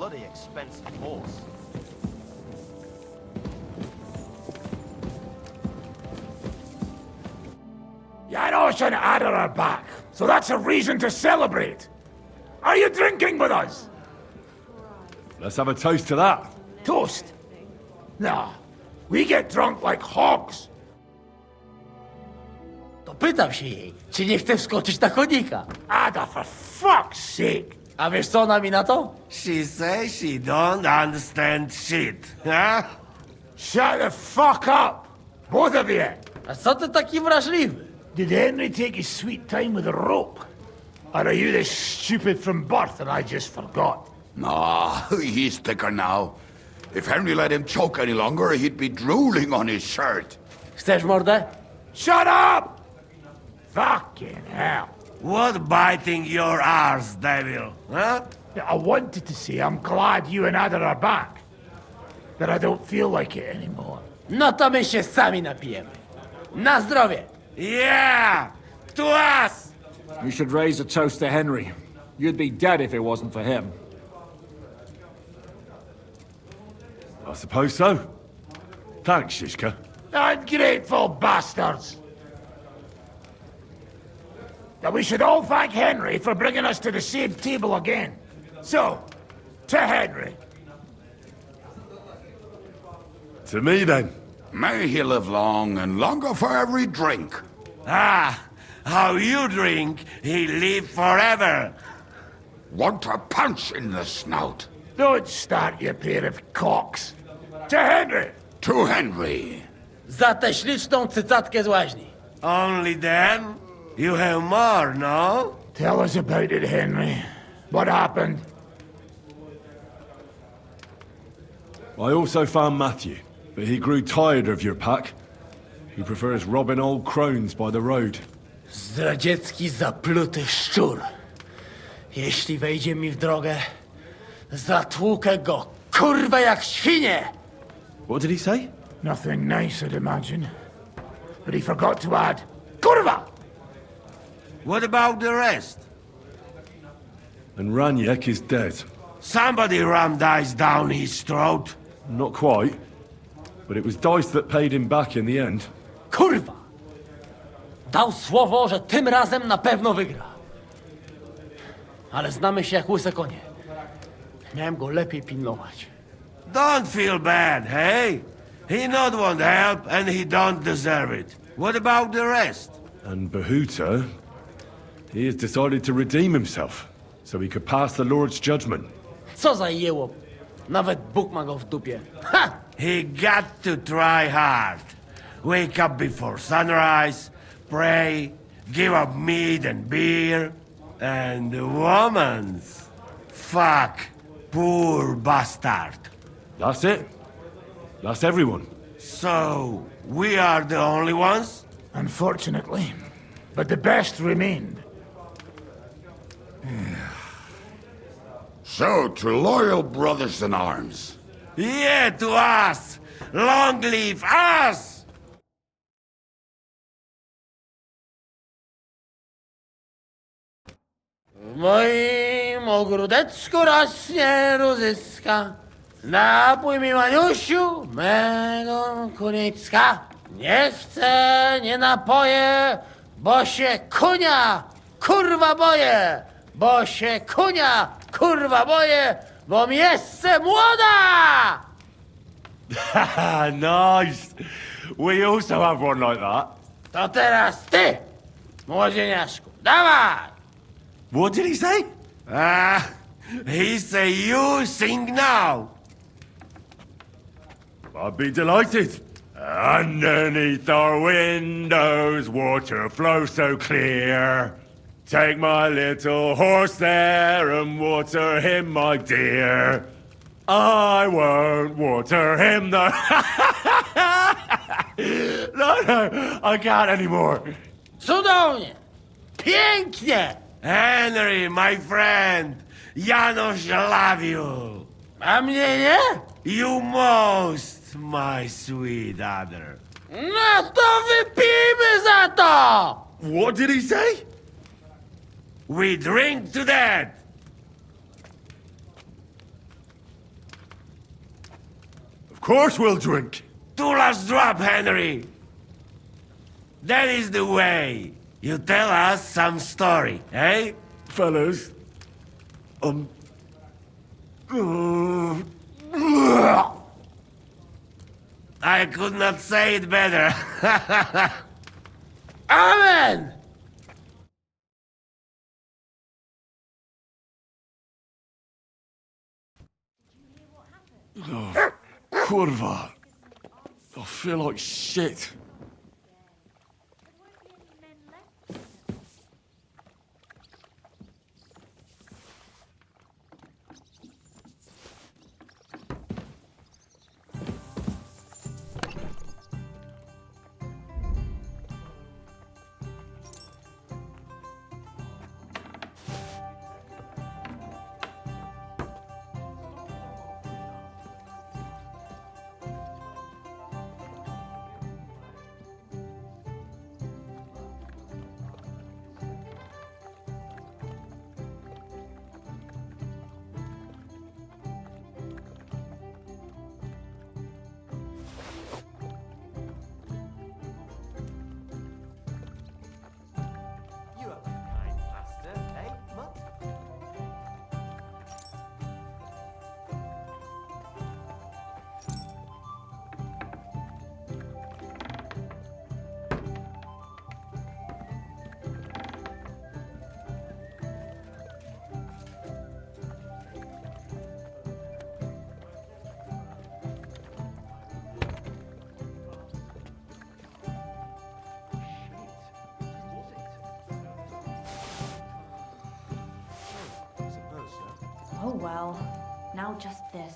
bloody expensive horse. Janos and Ada are back, so that's a reason to celebrate. Are you drinking with us? Let's have a toast to that. Toast? Nah, we get drunk like hogs. To pytam się jej, czy nie chce wskoczyć na konika. Ada, for fuck's sake. A wiesz co ona mi na to? She says she don't understand shit, huh? Shut the fuck up, both of you. A co ty taki wrażliwy? Did Henry take his sweet time with a rope? Or are you this stupid from birth and I just forgot? Nah, he's thicker now. If Henry let him choke any longer, he'd be drooling on his shirt. Chcesz mordę? Shut up! Fucking hell. What biting your arse, devil, huh? I wanted to say I'm glad you and Ada are back. But I don't feel like it anymore. No to my się sami napijemy. Na zdrowie! Yeah! To us! We should raise a toast to Henry. You'd be dead if it wasn't for him. I suppose so. Thanks, Shishka. Ungrateful bastards! That we should all thank Henry for bringing us to the same table again. So, to Henry. To me, then. May he live long and longer for every drink. Ah, how you drink, he live forever. Want a punch in the snout. Don't start, you pair of cocks. To Henry! To Henry. Za tę śliczną cycatkę z łaźni. Only then? You have more, no? Tell us about it, Henry. What happened? I also found Matthew, but he grew tired of your pack. He prefers robbing old crones by the road. Zdradziecki, zapluty szczur. Jeśli wejdzie mi w drogę, zatłukę go, kurwa, jak świnie! What did he say? Nothing nice, I'd imagine. But he forgot to add, Kurva! What about the rest? And Raniek is dead. Somebody rammed dice down his throat. Not quite. But it was Dice that paid him back in the end. Kurwa! Dał słowo, że tym razem na pewno wygra. Ale znamy się jak łyse konie. Miałem go lepiej pilnować. Don't feel bad, hey? He not want help and he don't deserve it. What about the rest? And Behuta, he has decided to redeem himself, so he could pass the Lord's judgment. Co za jełop. Nawet Bóg ma go w dupie. Ha! He got to try hard. Wake up before sunrise, pray, give up meat and beer, and the woman's. Fuck, poor bastard. That's it. That's everyone. So, we are the only ones? Unfortunately. But the best remained. So, to loyal brothers in arms. Yeah, to us! Long live us! W moim ogródeczku rośnie różyska. Napój mi, Maniusiu, mego kunicka. Nie chcę, nie napoję, bo się kunia, kurwa boję. Bo się kunia, kurwa boję, bo miejsce młoda! Nice. We also have one like that. To teraz ty, młodzieniaszku, dawaj! What did he say? He say you sing now. I'd be delighted. Underneath our windows, water flows so clear. Take my little horse there and water him, my dear. I won't water him, though. No, I can't anymore. Cudownie! Pięknie! Henry, my friend, Janos love you. A mnie nie? You most, my sweet other. No to wypijmy za to! What did he say? We drink to that. course we'll drink. Two last drop, Henry. That is the way. You tell us some story, eh? Fellas, I could not say it better. Amen! kurwa. I feel like shit. Oh well, now just this.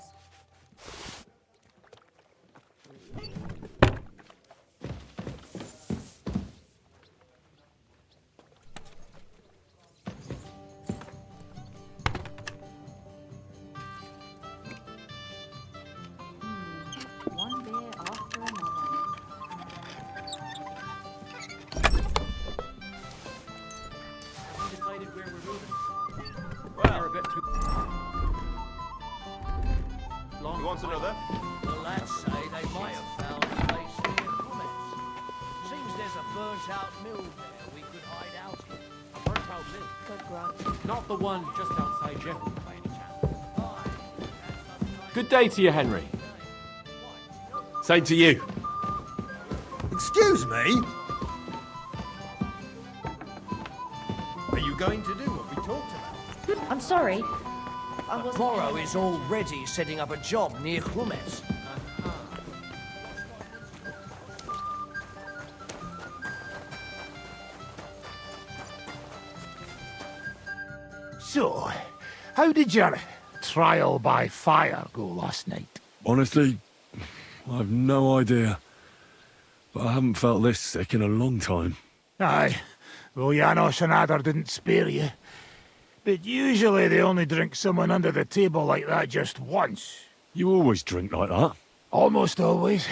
One beer after another. Decided where we're moving. Well, you're a bit too long. You want another? The lads say they might have found a place near Cummins. Seems there's a burnt-out mill there we could hide out in. A burnt-out mill. Good grudge. Not the one just outside Jekyll, by any chance. Good day to you, Henry. Same to you. Excuse me? Are you going to do what we talked about? I'm sorry. I wasn't... Morrow is already setting up a job near Cummins. So, how did your trial by fire go last night? Honestly, I have no idea. But I haven't felt this sick in a long time. Aye, well, Janos and Adder didn't spare you. But usually they only drink someone under the table like that just once. You always drink like that. Almost always.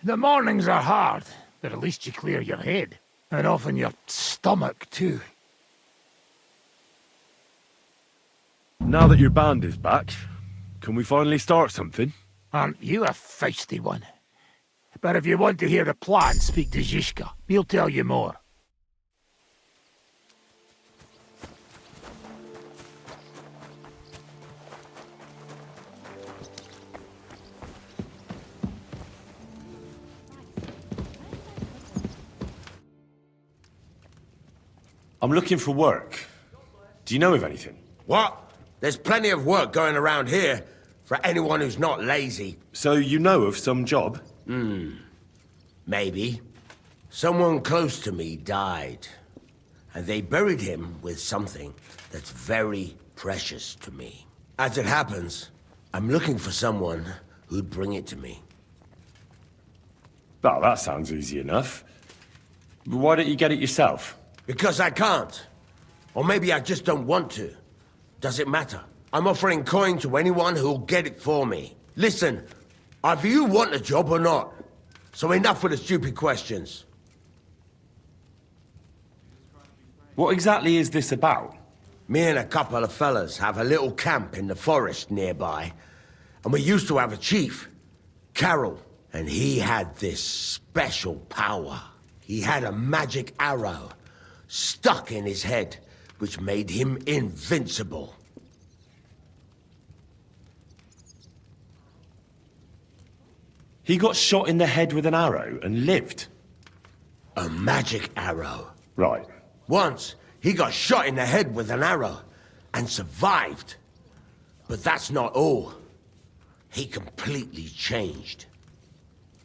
The mornings are hard, but at least you clear your head. And often your stomach, too. Now that your band is back, can we finally start something? Aren't you a feisty one? But if you want to hear the plan, speak to Zizka. He'll tell you more. I'm looking for work. Do you know of anything? What? There's plenty of work going around here for anyone who's not lazy. So you know of some job? Maybe. Someone close to me died, and they buried him with something that's very precious to me. As it happens, I'm looking for someone who'd bring it to me. Oh, that sounds easy enough. Why don't you get it yourself? Because I can't. Or maybe I just don't want to. Does it matter? I'm offering coin to anyone who'll get it for me. Listen, either you want a job or not. So enough with the stupid questions. What exactly is this about? Me and a couple of fellas have a little camp in the forest nearby. And we used to have a chief. Carol, and he had this special power. He had a magic arrow stuck in his head, which made him invincible. He got shot in the head with an arrow and lived. A magic arrow. Right. Once, he got shot in the head with an arrow and survived. But that's not all. He completely changed.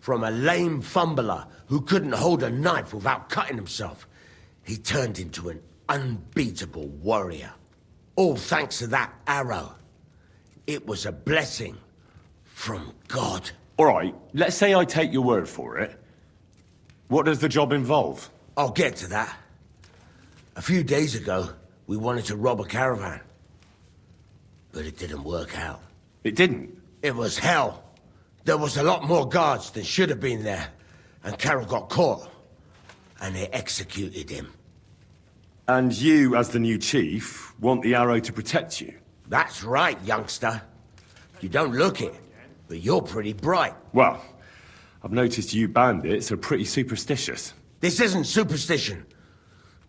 From a lame fumbler who couldn't hold a knife without cutting himself, he turned into an unbeatable warrior. All thanks to that arrow. It was a blessing from God. All right, let's say I take your word for it. What does the job involve? I'll get to that. A few days ago, we wanted to rob a caravan. But it didn't work out. It didn't? It was hell. There was a lot more guards than should have been there. And Carol got caught. And they executed him. And you, as the new chief, want the arrow to protect you? That's right, youngster. You don't look it, but you're pretty bright. Well, I've noticed you bandits are pretty superstitious. This isn't superstition.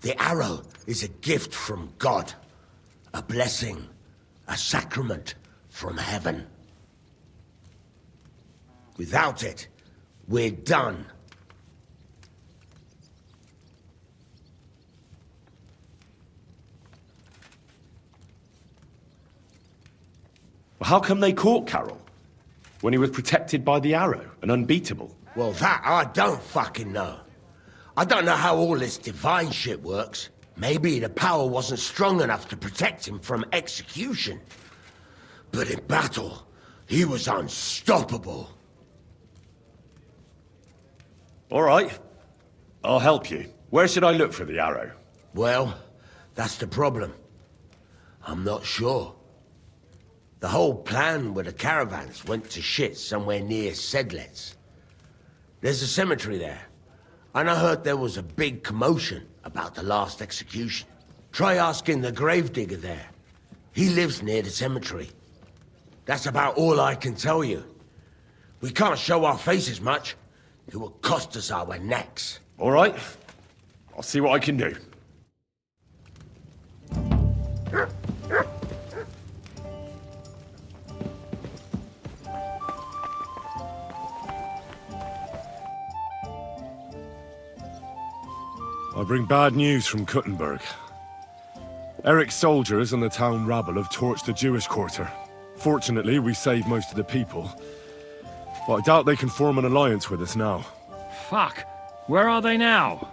The arrow is a gift from God. A blessing. A sacrament from heaven. Without it, we're done. Well, how come they caught Carol? When he was protected by the arrow and unbeatable? Well, that I don't fucking know. I don't know how all this divine shit works. Maybe the power wasn't strong enough to protect him from execution. But in battle, he was unstoppable. All right. I'll help you. Where should I look for the arrow? Well, that's the problem. I'm not sure. The whole plan with the caravans went to shit somewhere near Sedlets. There's a cemetery there. And I heard there was a big commotion about the last execution. Try asking the gravedigger there. He lives near the cemetery. That's about all I can tell you. We can't show our faces much. It will cost us our necks. All right. I'll see what I can do. I bring bad news from Kuttenberg. Eric's soldiers and the town rabble have torched the Jewish quarter. Fortunately, we saved most of the people. But I doubt they can form an alliance with us now. Fuck. Where are they now?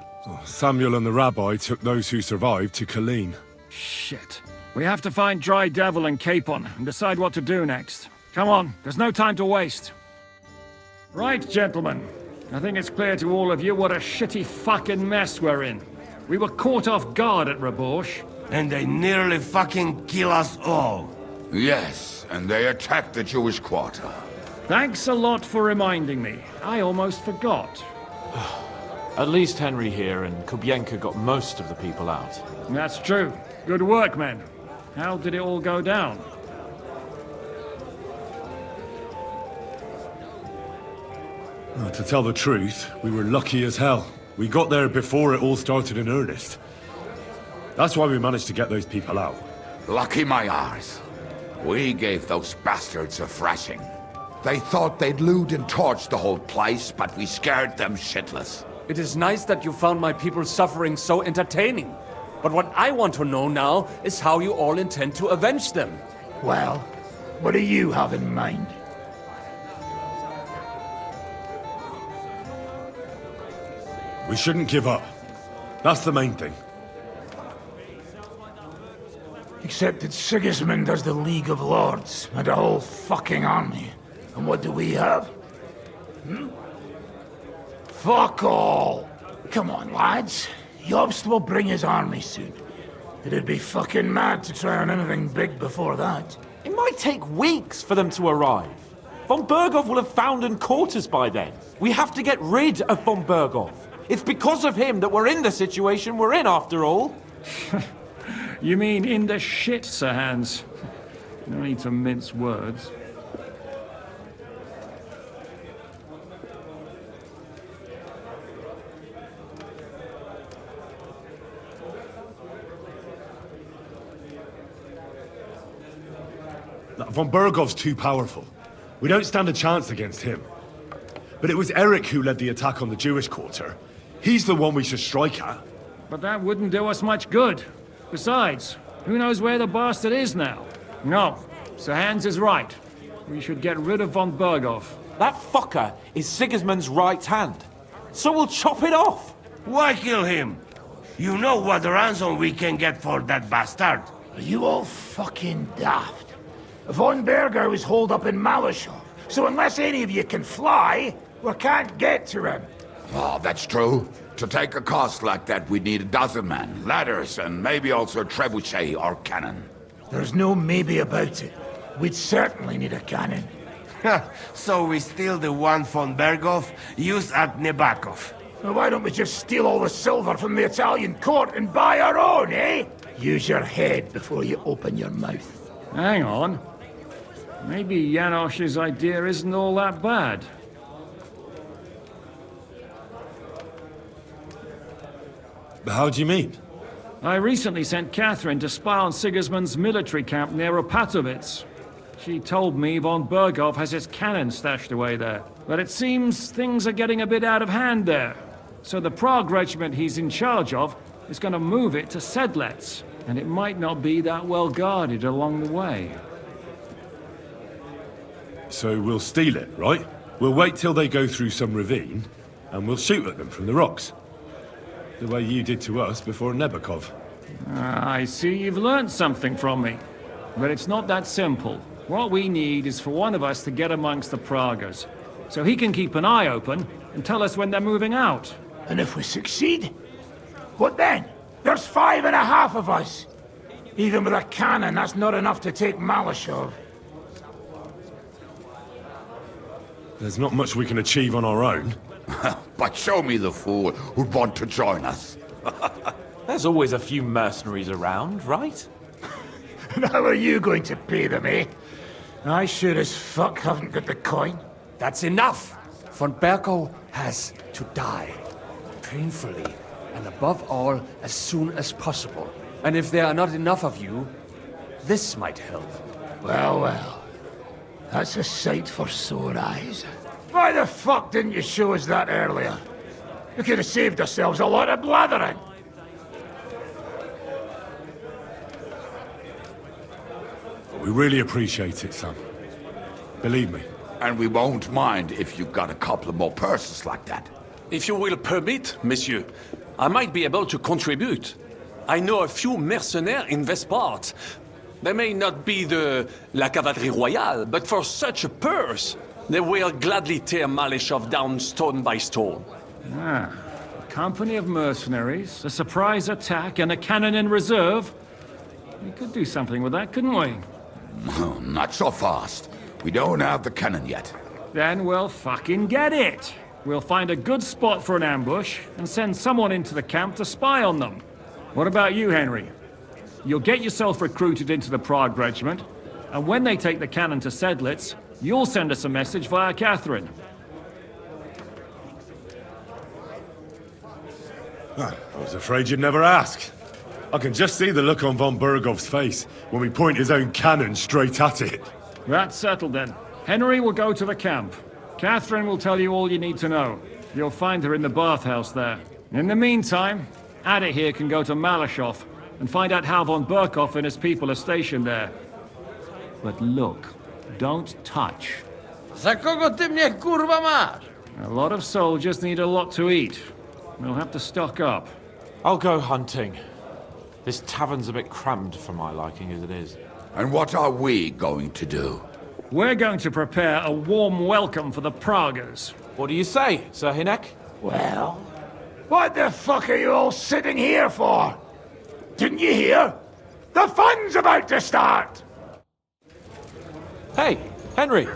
Samuel and the rabbi took those who survived to Colleen. Shit. We have to find Dry Devil and Capon and decide what to do next. Come on, there's no time to waste. Right, gentlemen. I think it's clear to all of you what a shitty fucking mess we're in. We were caught off guard at Rabosh. And they nearly fucking kill us all. Yes, and they attacked the Jewish quarter. Thanks a lot for reminding me. I almost forgot. At least Henry here and Kubienka got most of the people out. That's true. Good work, men. How did it all go down? To tell the truth, we were lucky as hell. We got there before it all started in earnest. That's why we managed to get those people out. Lucky my arse. We gave those bastards a thrashing. They thought they'd loot and torch the whole place, but we scared them shitless. It is nice that you found my people's suffering so entertaining. But what I want to know now is how you all intend to avenge them. Well, what do you have in mind? We shouldn't give up. That's the main thing. Except that Sigismund has the League of Lords and a whole fucking army. And what do we have? Fuck all! Come on, lads. Jobst will bring his army soon. It'd be fucking mad to try on anything big before that. It might take weeks for them to arrive. Von Berghoff will have found and caught us by then. We have to get rid of Von Berghoff. It's because of him that we're in the situation we're in, after all. You mean in the shit, Sir Hans? No need to mince words. Von Bergov's too powerful. We don't stand a chance against him. But it was Eric who led the attack on the Jewish quarter. He's the one we should strike at. But that wouldn't do us much good. Besides, who knows where the bastard is now? No, Sir Hans is right. We should get rid of von Bergov. That fucker is Sigismund's right hand. So we'll chop it off. Why kill him? You know what ransom we can get for that bastard. Are you all fucking daft? Von Berger is holed up in Malashov, so unless any of you can fly, we can't get to him. Oh, that's true. To take a cost like that, we'd need a dozen men, ladders, and maybe also a trebuchet or cannon. There's no maybe about it. We'd certainly need a cannon. So we steal the one von Bergov used at Nebakov. Well, why don't we just steal all the silver from the Italian court and buy our own, eh? Use your head before you open your mouth. Hang on. Maybe Janosch's idea isn't all that bad. How do you mean? I recently sent Catherine to spy on Sigismund's military camp near Opatovitz. She told me von Bergov has his cannon stashed away there. But it seems things are getting a bit out of hand there. So the Prague regiment he's in charge of is going to move it to Sedlec. And it might not be that well guarded along the way. So we'll steal it, right? We'll wait till they go through some ravine, and we'll shoot at them from the rocks. The way you did to us before Nebakov. I see you've learned something from me. But it's not that simple. What we need is for one of us to get amongst the Pragas, so he can keep an eye open and tell us when they're moving out. And if we succeed? What then? There's 5.5 of us. Even with a cannon, that's not enough to take Malashov. There's not much we can achieve on our own. But show me the fool who'd want to join us. There's always a few mercenaries around, right? And how are you going to pay them, eh? I sure as fuck haven't got the coin. That's enough! Von Bergov has to die. Painfully, and above all, as soon as possible. And if there are not enough of you, this might help. Well, well. That's a sight for sore eyes. Why the fuck didn't you show us that earlier? We could have saved ourselves a lot of blathering. We really appreciate it, Sam. Believe me. And we won't mind if you've got a couple of more purses like that. If you will permit, monsieur, I might be able to contribute. I know a few mercenaires in this part. They may not be la cavalerie royale, but for such a purse, they will gladly tear Malashov down stone by stone. A company of mercenaries, a surprise attack, and a cannon in reserve. We could do something with that, couldn't we? No, not so fast. We don't have the cannon yet. Then we'll fucking get it. We'll find a good spot for an ambush and send someone into the camp to spy on them. What about you, Henry? You'll get yourself recruited into the Prague regiment, and when they take the cannon to Sedlec, you'll send us a message via Catherine. I was afraid you'd never ask. I can just see the look on von Bergov's face when we point his own cannon straight at it. That's settled then. Henry will go to the camp. Catherine will tell you all you need to know. You'll find her in the bathhouse there. In the meantime, Ada here can go to Malashov and find out how von Berkov and his people are stationed there. But look, don't touch. Za kogo ty mnie kurwa masz? A lot of soldiers need a lot to eat. We'll have to stock up. I'll go hunting. This tavern's a bit crammed for my liking as it is. And what are we going to do? We're going to prepare a warm welcome for the Pragas. What do you say, Sir Hinek? Well, what the fuck are you all sitting here for? Didn't you hear? The fun's about to start! Hey, Henry!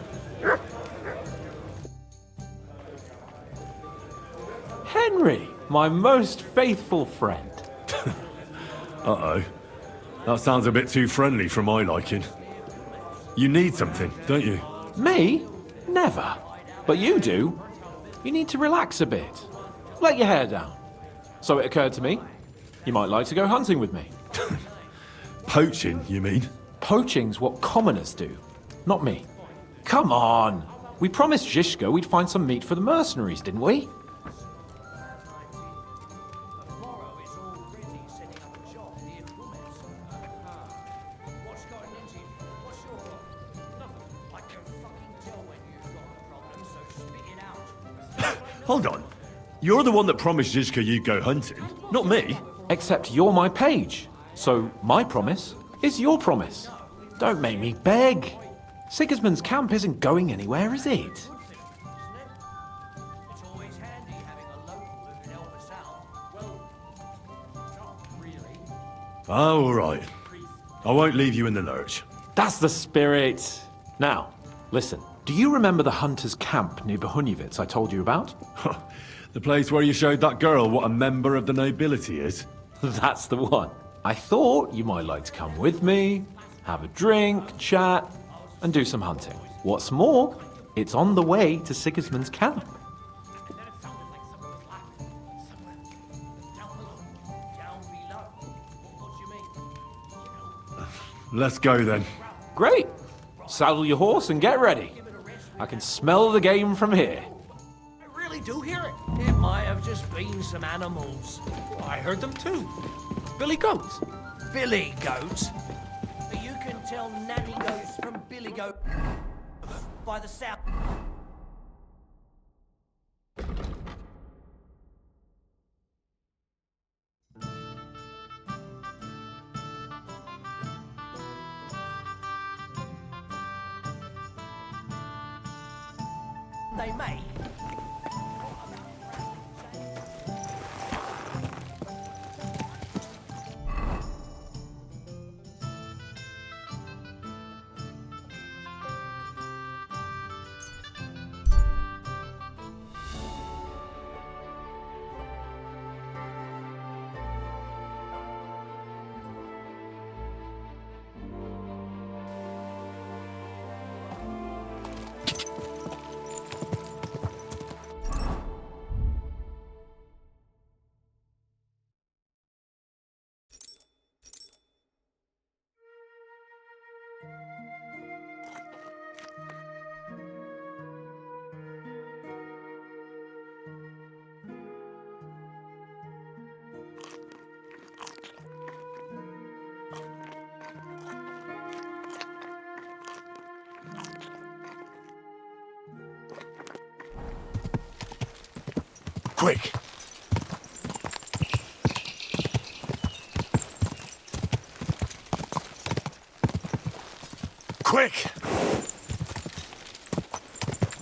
Henry, my most faithful friend. Uh-oh. That sounds a bit too friendly for my liking. You need something, don't you? Me? Never. But you do. You need to relax a bit. Let your hair down. So it occurred to me, you might like to go hunting with me. Poaching, you mean? Poaching's what commoners do. not me. Come on! We promised Zhishka we'd find some meat for the mercenaries, didn't we? Hold on. You're the one that promised Zhizka you'd go hunting, not me. Except you're my page. So my promise is your promise. Don't make me beg. Sigismund's camp isn't going anywhere, is it? Oh, all right. I won't leave you in the lurch. That's the spirit. Now, listen. Do you remember the hunter's camp near Bohuniewicz I told you about? The place where you showed that girl what a member of the nobility is? That's the one. I thought you might like to come with me, have a drink, chat, and do some hunting. What's more, it's on the way to Sigismund's camp. Let's go then. Great. Saddle your horse and get ready. I can smell the game from here. I really do hear it. It might have just been some animals. I heard them too. Billy goats. Billy goats? You can tell nanny goats from billy goats by the sound. They may. Quick! Quick!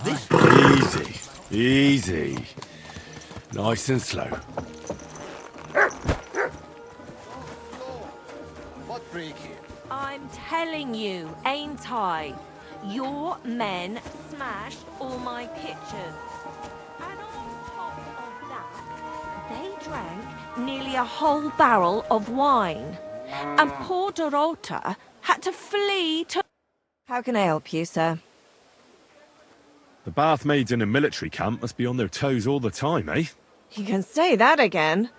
Easy. Easy. Nice and slow. What break here? I'm telling you, ain't I? Your men smashed all my pictures. And on top of that, they drank nearly a whole barrel of wine. And poor Dorota had to flee to... How can I help you, sir? The bath maids in a military camp must be on their toes all the time, eh? You can say that again.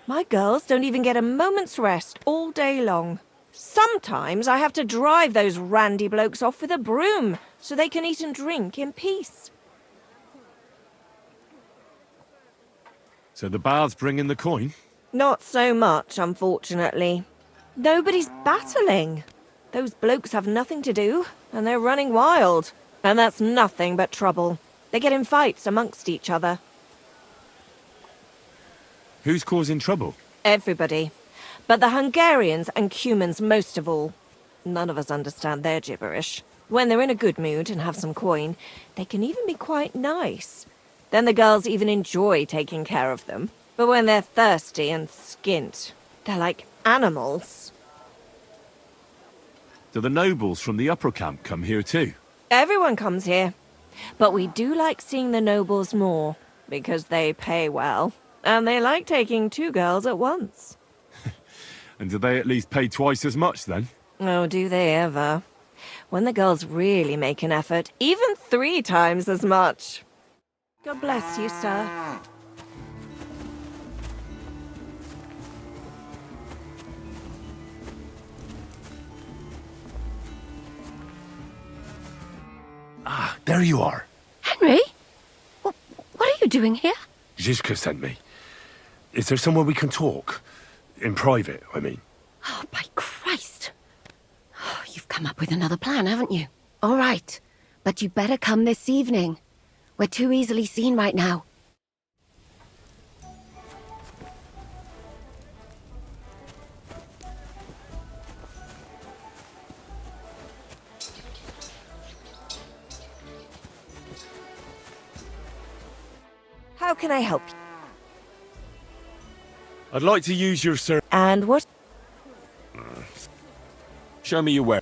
My girls don't even get a moment's rest all day long. Sometimes I have to drive those randy blokes off with a broom so they can eat and drink in peace. So the baths bring in the coin? Not so much, unfortunately. Nobody's battling. Those blokes have nothing to do, and they're running wild. And that's nothing but trouble. They get in fights amongst each other. Who's causing trouble? Everybody. But the Hungarians and Cumans most of all. None of us understand their gibberish. When they're in a good mood and have some coin, they can even be quite nice. Then the girls even enjoy taking care of them. But when they're thirsty and skint, they're like animals. Do the nobles from the upper camp come here too? Everyone comes here. But we do like seeing the nobles more, because they pay well. And they like taking 2 girls at once. And do they at least pay twice as much then? Oh, do they ever? When the girls really make an effort, even 3 times as much. God bless you, sir. There you are. Henry? What are you doing here? Zizka sent me. Is there somewhere we can talk? In private, I mean. Oh, by Christ. Oh, you've come up with another plan, haven't you? All right. But you better come this evening. We're too easily seen right now. How can I help you? I'd like to use your And what? Show me your where.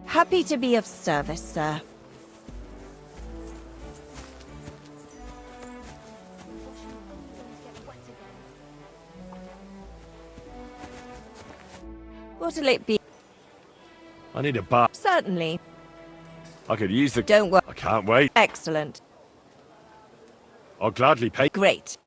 Happy to be of service, sir. What'll it be? I need a bath. Certainly. I could use the... Don't worry. I can't wait. Excellent. I'll gladly pay. Great.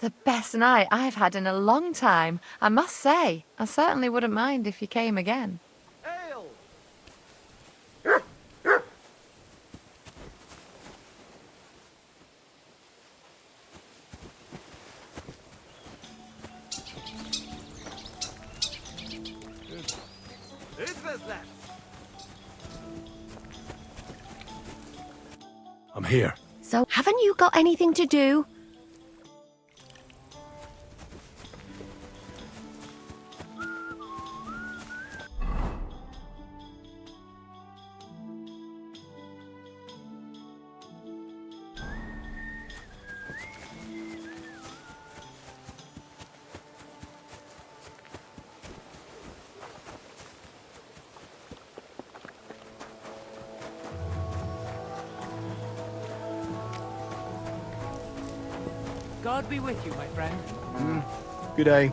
The best night I've had in a long time, I must say. I certainly wouldn't mind if you came again. I'm here. So, haven't you got anything to do? God be with you, my friend. Good day.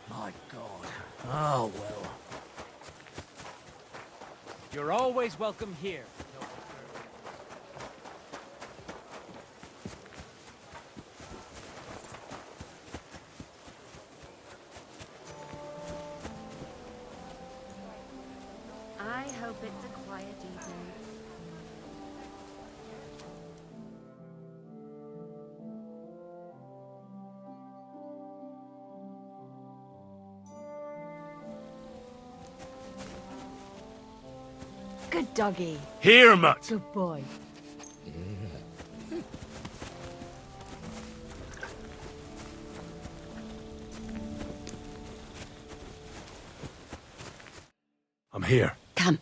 My God. Oh, well. You're always welcome here. I hope it's a quiet evening. Good doggy. Here, mutt. Good boy. I'm here. Come.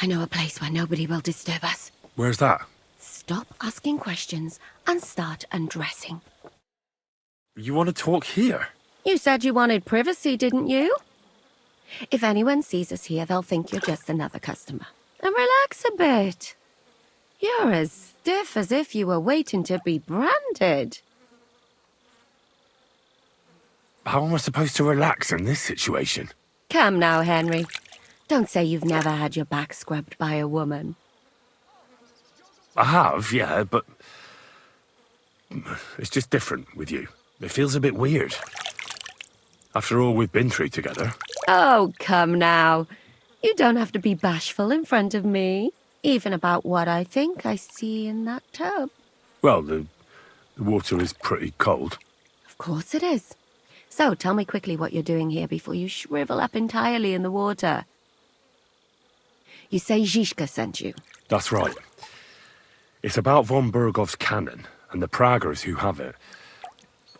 I know a place where nobody will disturb us. Where's that? Stop asking questions and start undressing. You want to talk here? You said you wanted privacy, didn't you? If anyone sees us here, they'll think you're just another customer. And relax a bit. You're as stiff as if you were waiting to be branded. How am I supposed to relax in this situation? Come now, Henry. Don't say you've never had your back scrubbed by a woman. I have, yeah, but it's just different with you. It feels a bit weird. After all we've been through together. Oh, come now. You don't have to be bashful in front of me. Even about what I think I see in that tub. Well, the water is pretty cold. Of course it is. So, tell me quickly what you're doing here before you shrivel up entirely in the water. You say Zizka sent you? That's right. It's about von Bergov's cannon and the Praggers who have it.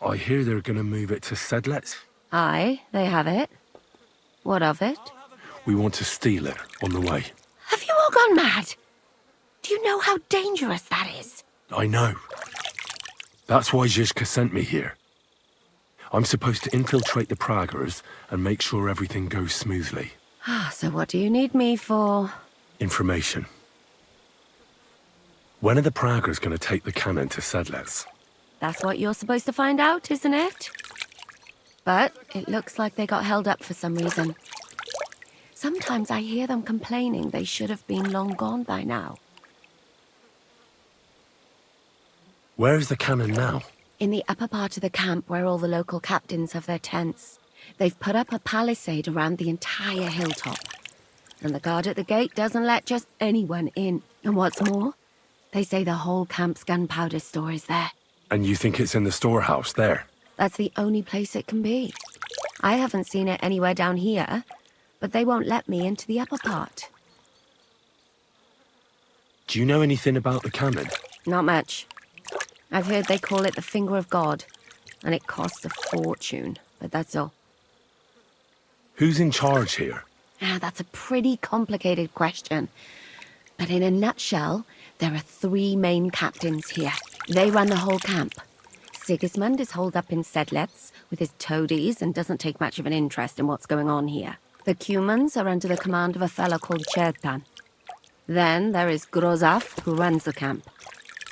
I hear they're going to move it to Sedlec. Aye, they have it. What of it? We want to steal it on the way. Have you all gone mad? Do you know how dangerous that is? I know. That's why Zizka sent me here. I'm supposed to infiltrate the Praggers and make sure everything goes smoothly. So what do you need me for? Information. When are the Praggers going to take the cannon to Sedlec? That's what you're supposed to find out, isn't it? But it looks like they got held up for some reason. Sometimes I hear them complaining they should have been long gone by now. Where's the cannon now? In the upper part of the camp where all the local captains have their tents. They've put up a palisade around the entire hilltop. And the guard at the gate doesn't let just anyone in. And what's more, they say the whole camp's gunpowder store is there. And you think it's in the storehouse there? That's the only place it can be. I haven't seen it anywhere down here, but they won't let me into the upper part. Do you know anything about the cannon? Not much. I've heard they call it the Finger of God, and it costs a fortune, but that's all. Who's in charge here? That's a pretty complicated question. But in a nutshell, there are 3 main captains here. They run the whole camp. Sigismund is holed up in Sedlec with his toadies and doesn't take much of an interest in what's going on here. The Cumans are under the command of a fellow called Chertan. Then there is Grozaf, who runs the camp.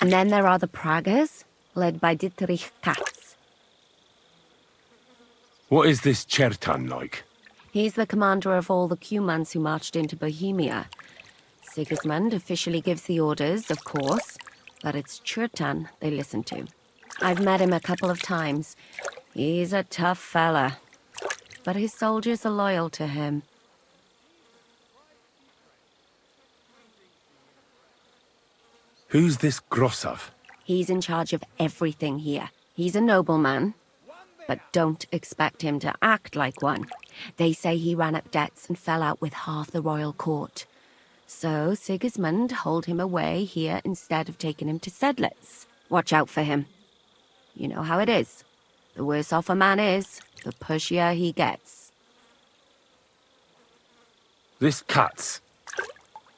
And then there are the Praggers, led by Dietrich Katz. What is this Chertan like? He's the commander of all the Cumans who marched into Bohemia. Sigismund officially gives the orders, of course, but it's Chertan they listen to. I've met him a couple of times. He's a tough fella, but his soldiers are loyal to him. Who's this Grosov? He's in charge of everything here. He's a nobleman, but don't expect him to act like one. They say he ran up debts and fell out with half the royal court. So Sigismund holed him away here instead of taking him to Sedlec. Watch out for him. You know how it is. The worse off a man is, the pushier he gets. This Katz.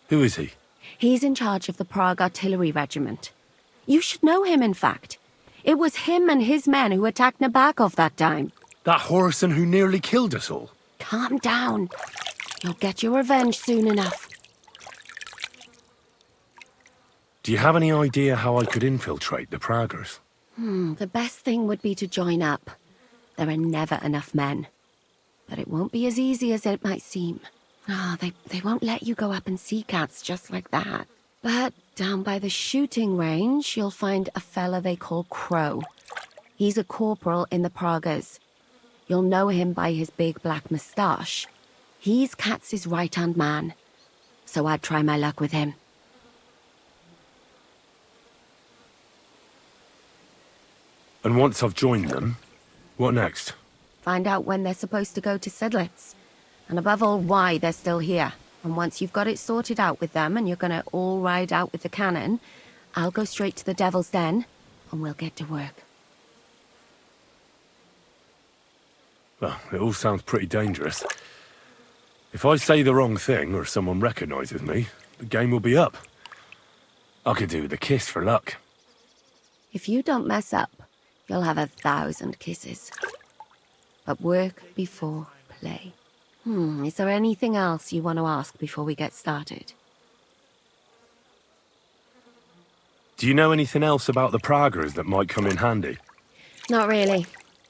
Who is he? He's in charge of the Prague Artillery Regiment. You should know him, in fact. It was him and his men who attacked Nabokov that time. That Horson who nearly killed us all. Calm down. You'll get your revenge soon enough. Do you have any idea how I could infiltrate the Praggers? The best thing would be to join up. There are never enough men. But it won't be as easy as it might seem. They won't let you go up and see cats just like that. But down by the shooting range, you'll find a fella they call Crow. He's a corporal in the Praggers. You'll know him by his big black moustache. He's Katz's right-hand man. So I'd try my luck with him. And once I've joined them, what next? Find out when they're supposed to go to Sedlec. And above all, why they're still here. And once you've got it sorted out with them and you're gonna all ride out with the cannon, I'll go straight to the Devil's Den and we'll get to work. Well, it all sounds pretty dangerous. If I say the wrong thing or someone recognizes me, the game will be up. I could do with a kiss for luck. If you don't mess up, you'll have 1,000 kisses. But work before play. Is there anything else you want to ask before we get started? Do you know anything else about the Praggers that might come in handy? Not really.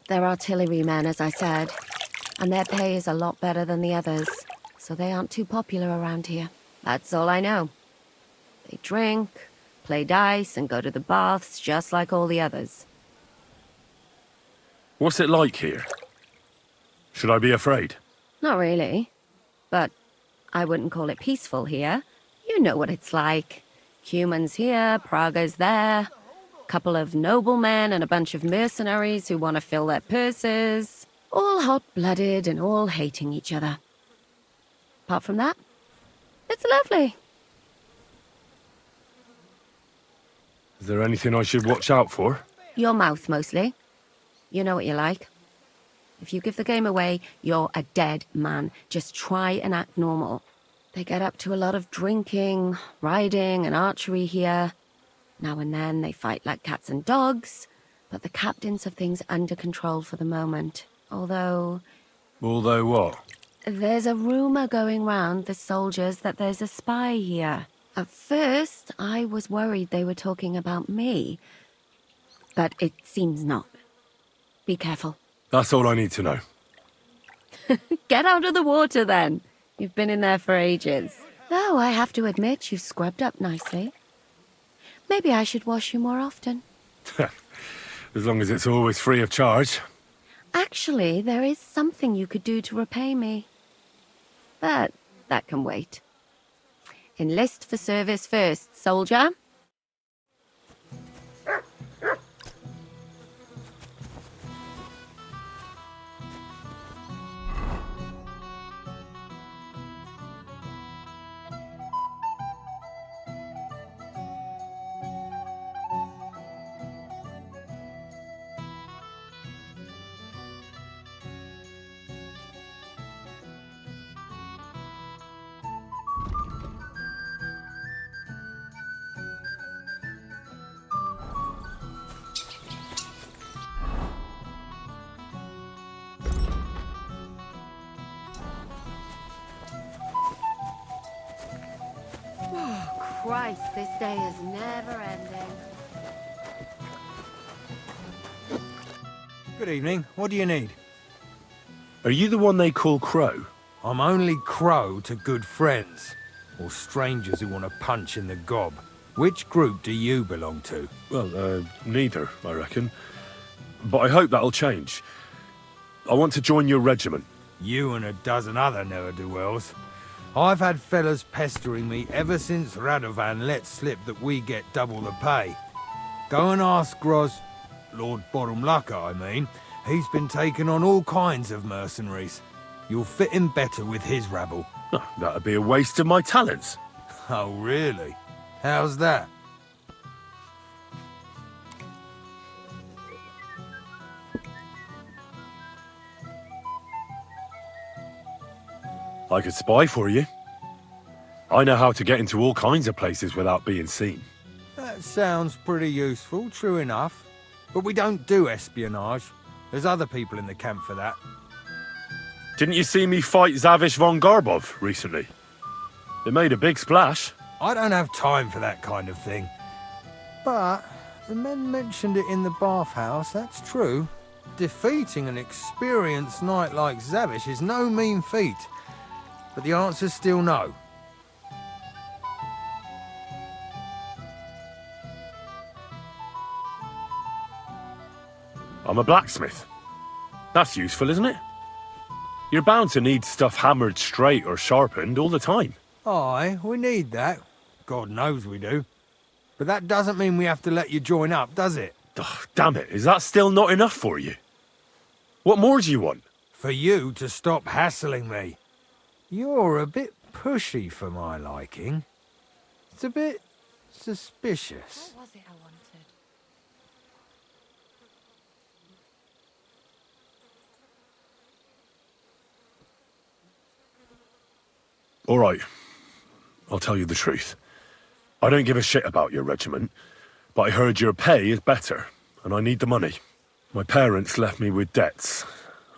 They're artillerymen, as I said. And their pay is a lot better than the others, so they aren't too popular around here. That's all I know. They drink, play dice, and go to the baths just like all the others. What's it like here? Should I be afraid? Not really. But I wouldn't call it peaceful here. You know what it's like. Humans here, Prague's there. Couple of noblemen and a bunch of mercenaries who want to fill their purses. All hot-blooded and all hating each other. Apart from that, it's lovely. Is there anything I should watch out for? Your mouth, mostly. You know what you're like. If you give the game away, you're a dead man. Just try and act normal. They get up to a lot of drinking, riding, and archery here. Now and then they fight like cats and dogs, but the captains have things under control for the moment. Although what? there's a rumor going round the soldiers that there's a spy here. At first, I was worried they were talking about me, but it seems not. Be careful. That's all I need to know. Get out of the water, then. You've been in there for ages. Though I have to admit, you've scrubbed up nicely. Maybe I should wash you more often. As long as it's always free of charge. Actually, there is something you could do to repay me. But that can wait. Enlist for service first, soldier. Christ, this day is never ending. Good evening. What do you need? Are you the one they call Crow? I'm only Crow to good friends, or strangers who want to punch in the gob. Which group do you belong to? Well, neither, I reckon. But I hope that'll change. I want to join your regiment. You and a dozen other ne'er-do-wells. I've had fellas pestering me ever since Radovan let slip that we get double the pay. Go and ask Lord Borumlaka, I mean. He's been taking on all kinds of mercenaries. You'll fit in better with his rabble. Oh, that'd be a waste of my talents. Oh, really? How's that? I could spy for you. I know how to get into all kinds of places without being seen. That sounds pretty useful, true enough. But we don't do espionage. There's other people in the camp for that. Didn't you see me fight Zavish von Garbov recently? It made a big splash. I don't have time for that kind of thing. But the men mentioned it in the bathhouse, that's true. Defeating an experienced knight like Zavish is no mean feat. But the answer's still no. I'm a blacksmith. That's useful, isn't it? You're bound to need stuff hammered straight or sharpened all the time. Aye, we need that. God knows we do. But that doesn't mean we have to let you join up, does it? Ugh, damn it, is that still not enough for you? What more do you want? For you to stop hassling me. You're a bit pushy for my liking. It's a bit suspicious. What was it I wanted? All right, I'll tell you the truth. I don't give a shit about your regiment, but I heard your pay is better, and I need the money. My parents left me with debts,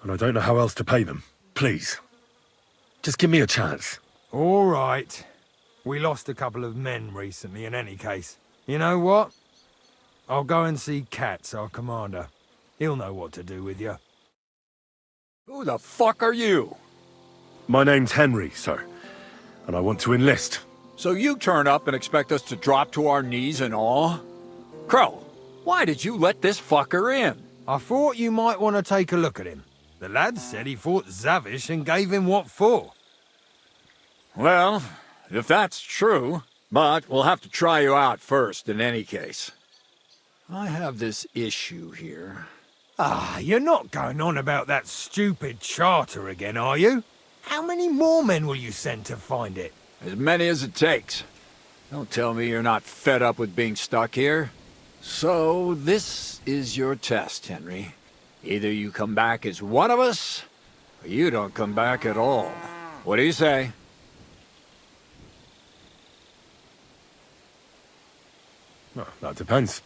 and I don't know how else to pay them. Please, Just give me a chance. All right. We lost a couple of men recently in any case. You know what? I'll go and see Katz, our commander. He'll know what to do with you. Who the fuck are you? My name's Henry, sir. And I want to enlist. So you turn up and expect us to drop to our knees in awe? Crow, why did you let this fucker in? I thought you might want to take a look at him. The lad said he fought Zavish and gave him what for. Well, if that's true, but we'll have to try you out first in any case. I have this issue here. Ah, you're not going on about that stupid charter again, are you? How many more men will you send to find it? As many as it takes. Don't tell me you're not fed up with being stuck here. So, this is your test, Henry. Either you come back as one of us, or you don't come back at all. What do you say? Well, that depends.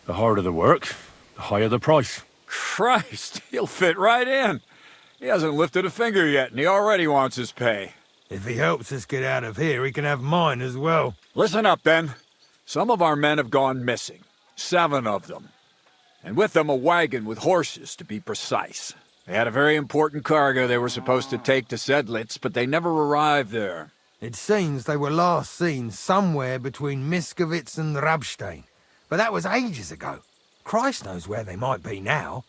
The harder the work, the higher the price. Christ, he'll fit right in. He hasn't lifted a finger yet, and he already wants his pay. If he helps us get out of here, he can have mine as well. Listen up, then. Some of our men have gone missing. 7 of them. And with them a wagon with horses, to be precise. They had a very important cargo they were supposed to take to Sedlitz, but they never arrived there. It seems they were last seen somewhere between Miskovitz and Rabstein. But that was ages ago. Christ knows where they might be now.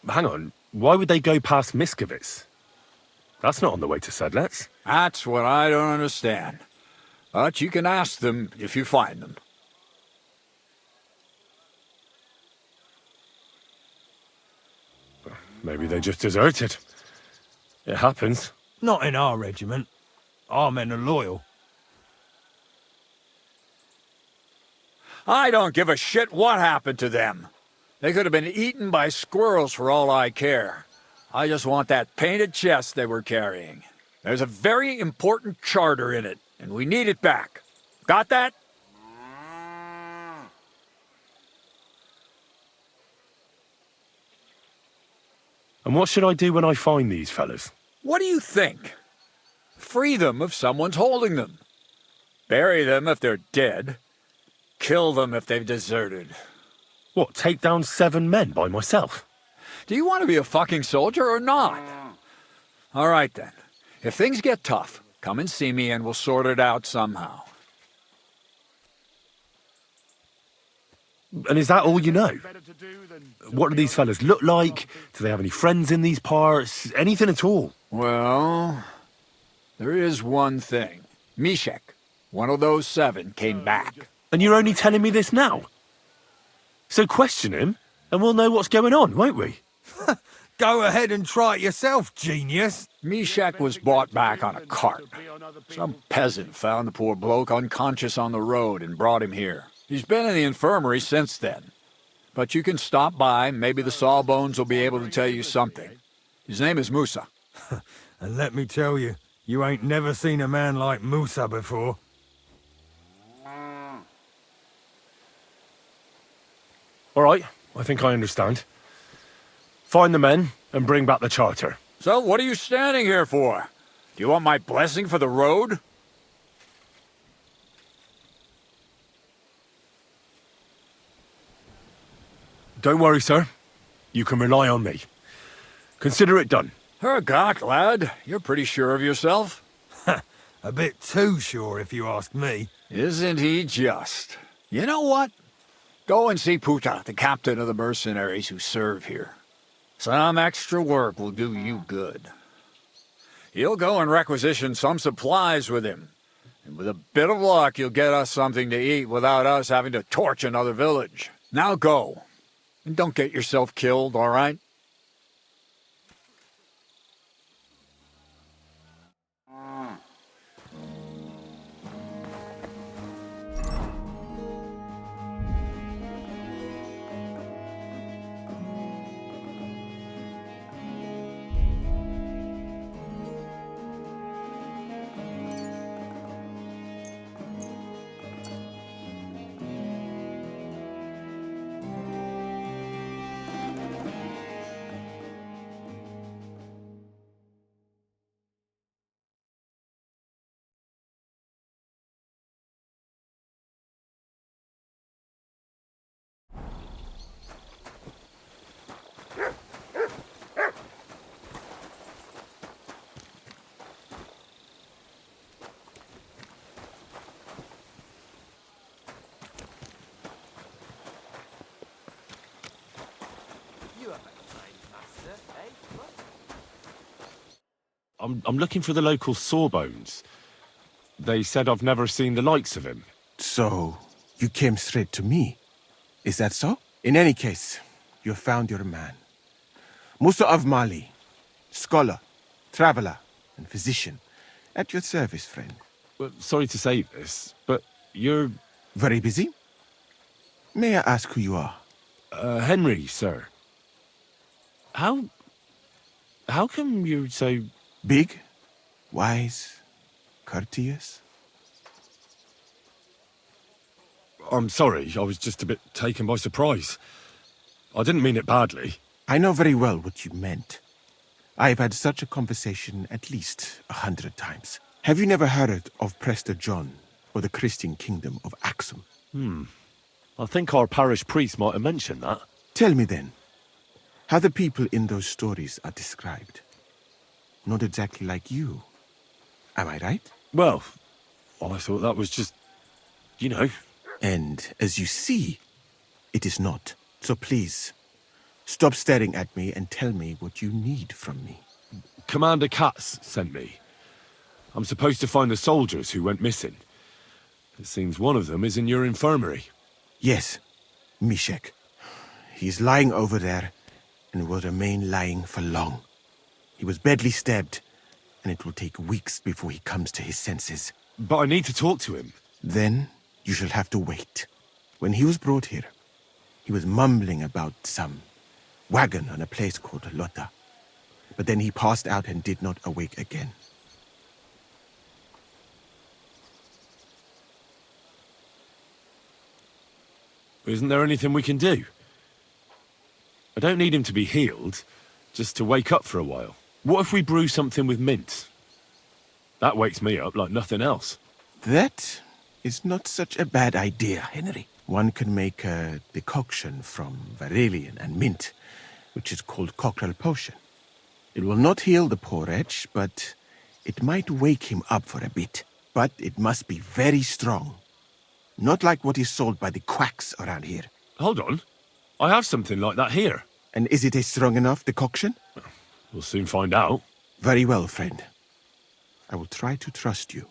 Hang on, why would they go past Miskovitz? That's not on the way to Sedlitz. That's what I don't understand. But you can ask them if you find them. Maybe they just deserted. It happens. Not in our regiment. Our men are loyal. I don't give a shit what happened to them. They could have been eaten by squirrels for all I care. I just want that painted chest they were carrying. There's a very important charter in it, and we need it back. Got that? And what should I do when I find these fellas? What do you think? Free them if someone's holding them. Bury them if they're dead. Kill them if they've deserted. What, take down 7 men by myself? Do you want to be a fucking soldier or not? All right then. If things get tough, come and see me and we'll sort it out somehow. And is that all you know? What do these fellas look like? Do they have any friends in these parts? Anything at all? Well, there is one thing. Mishek, one of those 7, came back. And you're only telling me this now? So question him, and we'll know what's going on, won't we? Go ahead and try it yourself, genius. Mishek was brought back on a cart. Some peasant found the poor bloke unconscious on the road and brought him here. He's been in the infirmary since then. But you can stop by, maybe the Sawbones will be able to tell you something. His name is Musa. And let me tell you, you ain't never seen a man like Musa before. All right, I think I understand. Find the men and bring back the charter. So what are you standing here for? Do you want my blessing for the road? Don't worry, sir. You can rely on me. Consider it done. Hergott, lad. You're pretty sure of yourself. A bit too sure, if you ask me. Isn't he just? You know what? Go and see Puta, the captain of the mercenaries who serve here. Some extra work will do you good. He'll go and requisition some supplies with him. And with a bit of luck, you'll get us something to eat without us having to torch another village. Now go. And don't get yourself killed, all right? I'm looking for the local Sawbones. They said I've never seen the likes of him. So, you came straight to me. Is that so? In any case, you have found your man. Musa of Mali, scholar, traveler, and physician. At your service, friend. Well, sorry to say this, but you're... Very busy? May I ask who you are? Henry, sir. How come you're so... Big? Wise? Courteous? I'm sorry, I was just a bit taken by surprise. I didn't mean it badly. I know very well what you meant. I have had such a conversation at least 100 times. Have you never heard of Prester John or the Christian kingdom of Axum? I think our parish priest might have mentioned that. Tell me then, how the people in those stories are described. Not exactly like you. Am I right? Well, I thought that was just... you know... And as you see, it is not. So please, stop staring at me and tell me what you need from me. Commander Katz sent me. I'm supposed to find the soldiers who went missing. It seems one of them is in your infirmary. Yes, Mishek. He is lying over there and will remain lying for long. He was badly stabbed, and it will take weeks before he comes to his senses. But I need to talk to him. Then you shall have to wait. When he was brought here, he was mumbling about some wagon on a place called Lota. But then he passed out and did not awake again. Isn't there anything we can do? I don't need him to be healed, just to wake up for a while. What if we brew something with mint? That wakes me up like nothing else. That is not such a bad idea, Henry. One can make a decoction from Varelian and mint, which is called cockerel potion. It will not heal the poor wretch, but it might wake him up for a bit. But it must be very strong. Not like what is sold by the quacks around here. Hold on. I have something like that here. And is it a strong enough decoction? We'll soon find out. Very well, friend. I will try to trust you.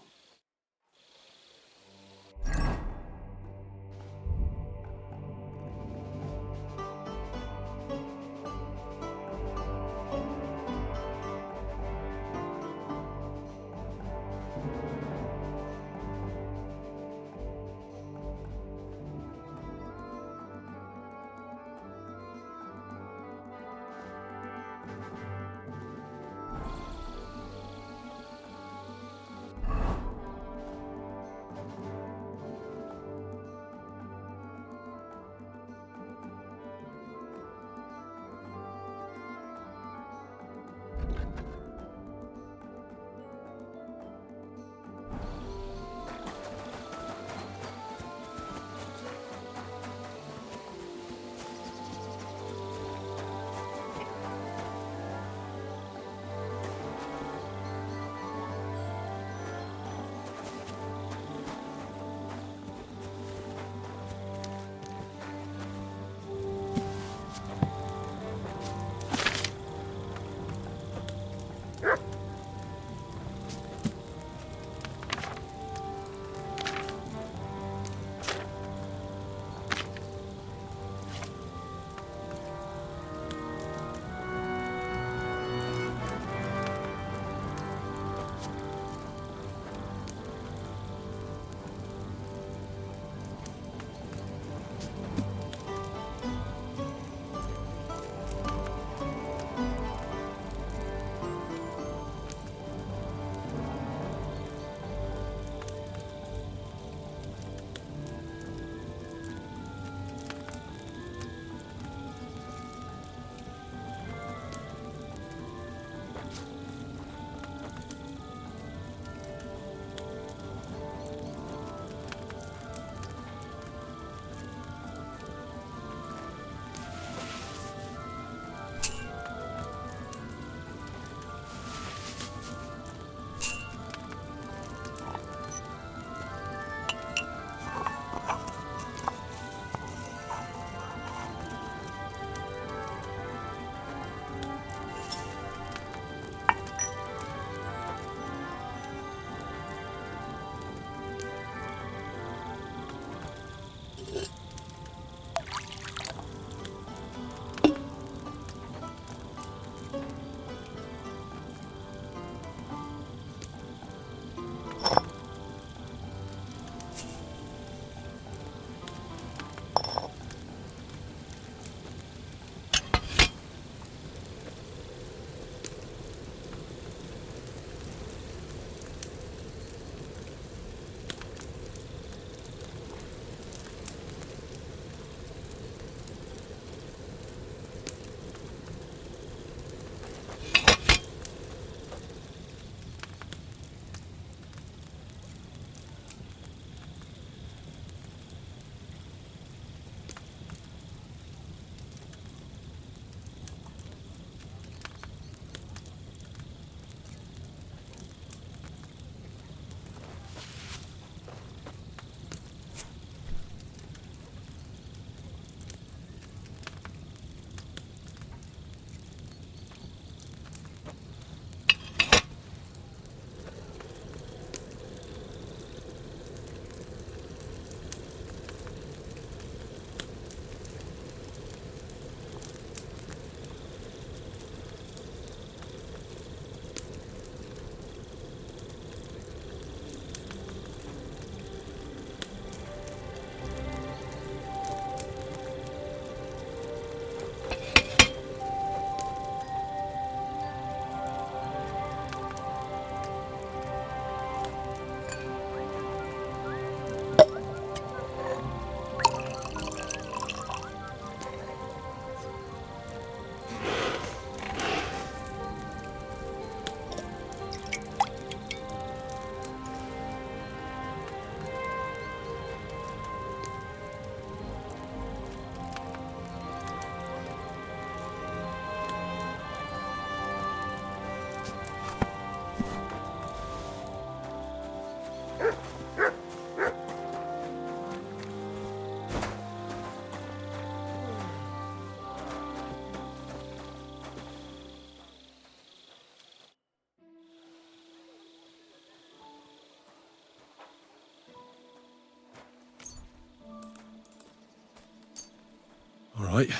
Right.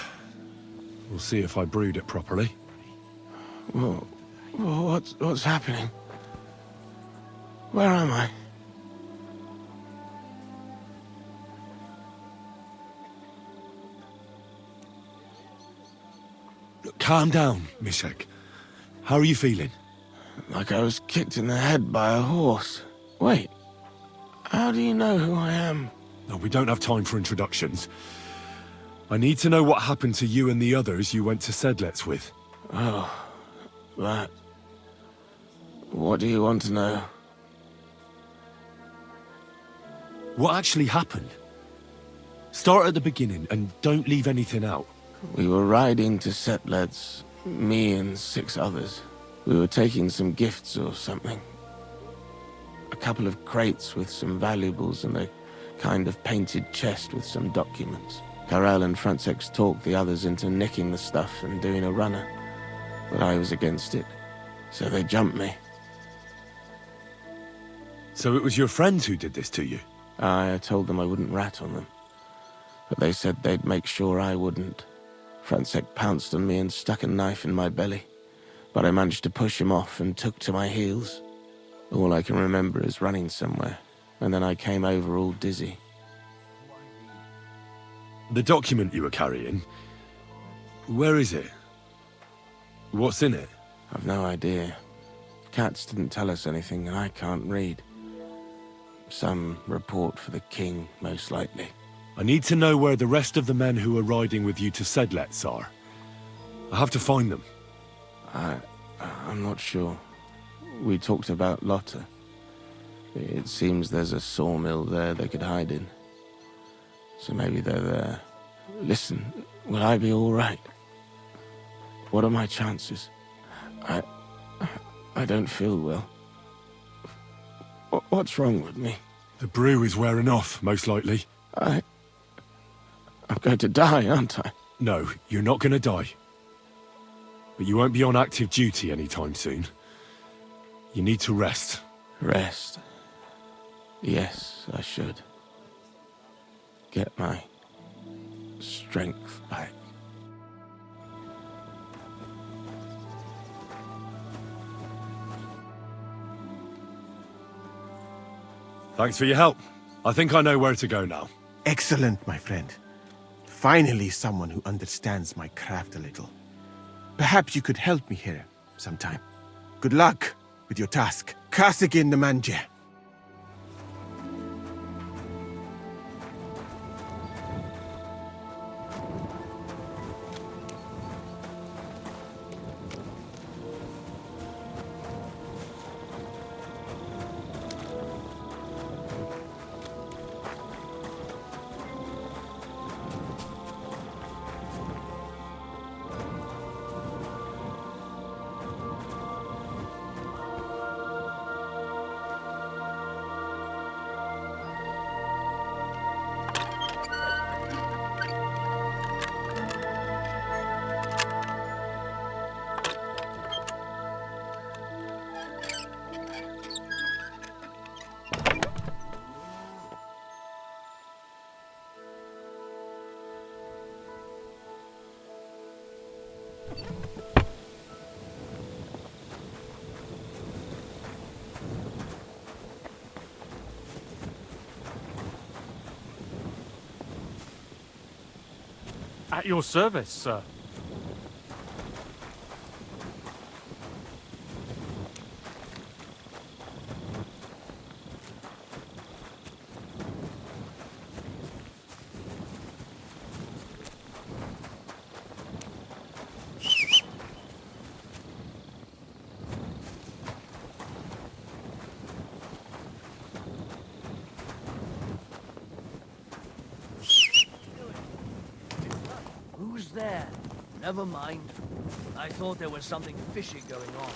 We'll see if I brewed it properly. Whoa. What's happening? Where am I? Calm down, Mishek. How are you feeling? Like I was kicked in the head by a horse. Wait, how do you know who I am? No, we don't have time for introductions. I need to know what happened to you and the others you went to Sedlets with. Oh, that. What do you want to know? What actually happened? Start at the beginning and don't leave anything out. We were riding to Sedlets, me and 6 others. We were taking some gifts or something. A couple of crates with some valuables and a kind of painted chest with some documents. Karel and Francex talked the others into nicking the stuff and doing a runner, but I was against it, so they jumped me. So it was your friends who did this to you? I told them I wouldn't rat on them, but they said they'd make sure I wouldn't. Francex pounced on me and stuck a knife in my belly, but I managed to push him off and took to my heels. All I can remember is running somewhere, and then I came over all dizzy. The document you were carrying, where is it? What's in it? I've no idea. Cats didn't tell us anything, and I can't read. Some report for the king, most likely. I need to know where the rest of the men who are riding with you to Sedlets are. I have to find them. I'm not sure. We talked about Lotta. It seems there's a sawmill there they could hide in. So maybe they're there. Listen, will I be all right? What are my chances? I don't feel well. What's wrong with me? The brew is wearing off, most likely. I'm going to die, aren't I? No, you're not going to die. But you won't be on active duty anytime soon. You need to rest. Rest? Yes, I should. Get my strength back. Thanks for your help. I think I know where to go now. Excellent, my friend. Finally someone who understands my craft a little. Perhaps you could help me here sometime. Good luck with your task. Kasagin the Manje. At your service, sir. Who's there? Never mind. I thought there was something fishy going on.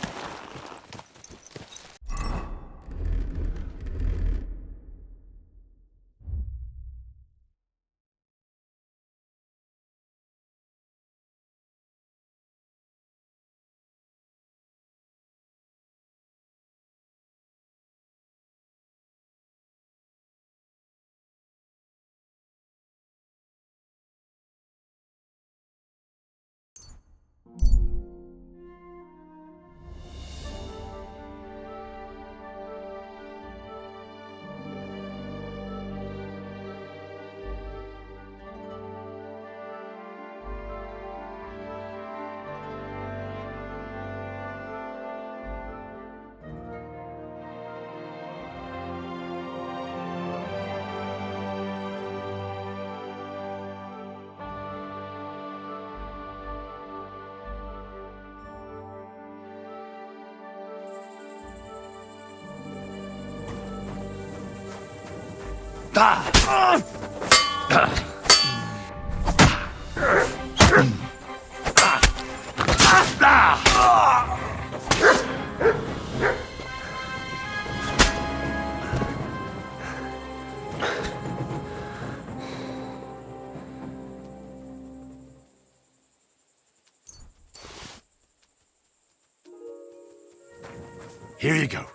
Here you go.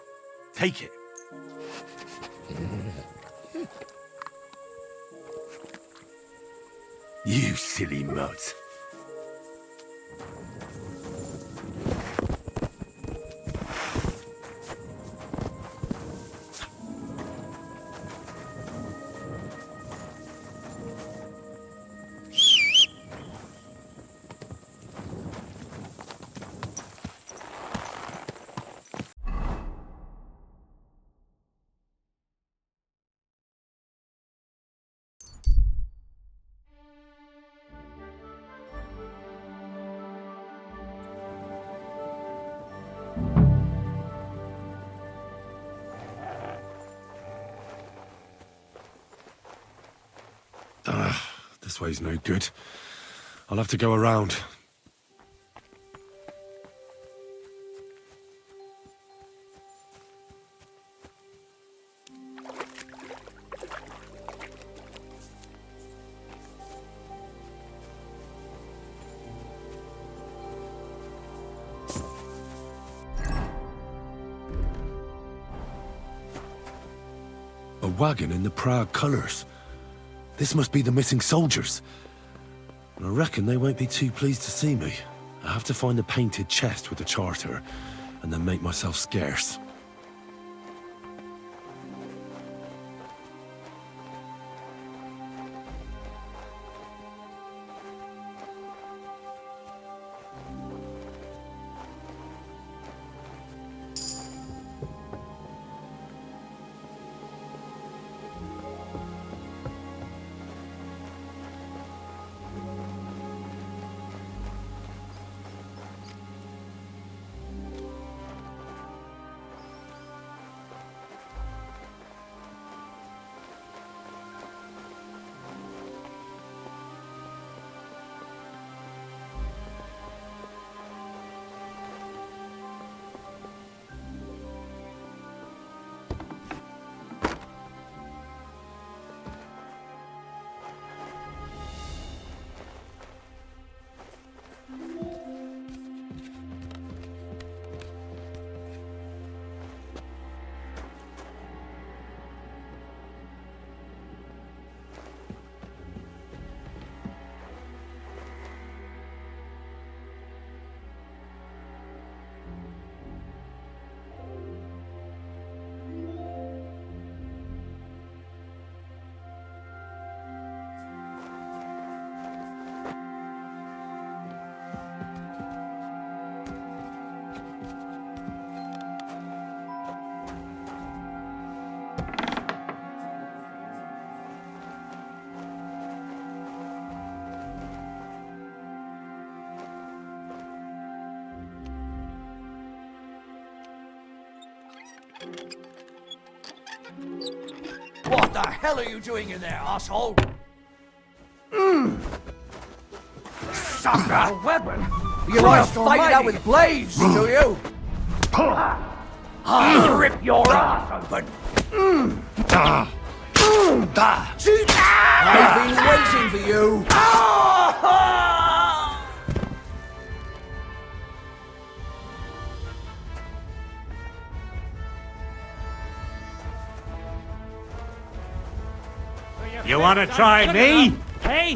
Take it. You silly mutt. This way's no good. I'll have to go around. A wagon in the Prague colours. This must be the missing soldiers. I reckon they won't be too pleased to see me. I have to find the painted chest with the charter, and then make myself scarce. What the hell are you doing in there, asshole? Sucker! A weapon? You want to fight it out with blades, do you? I'll rip your ass open! I've been waiting for you! You want to try me? Hey?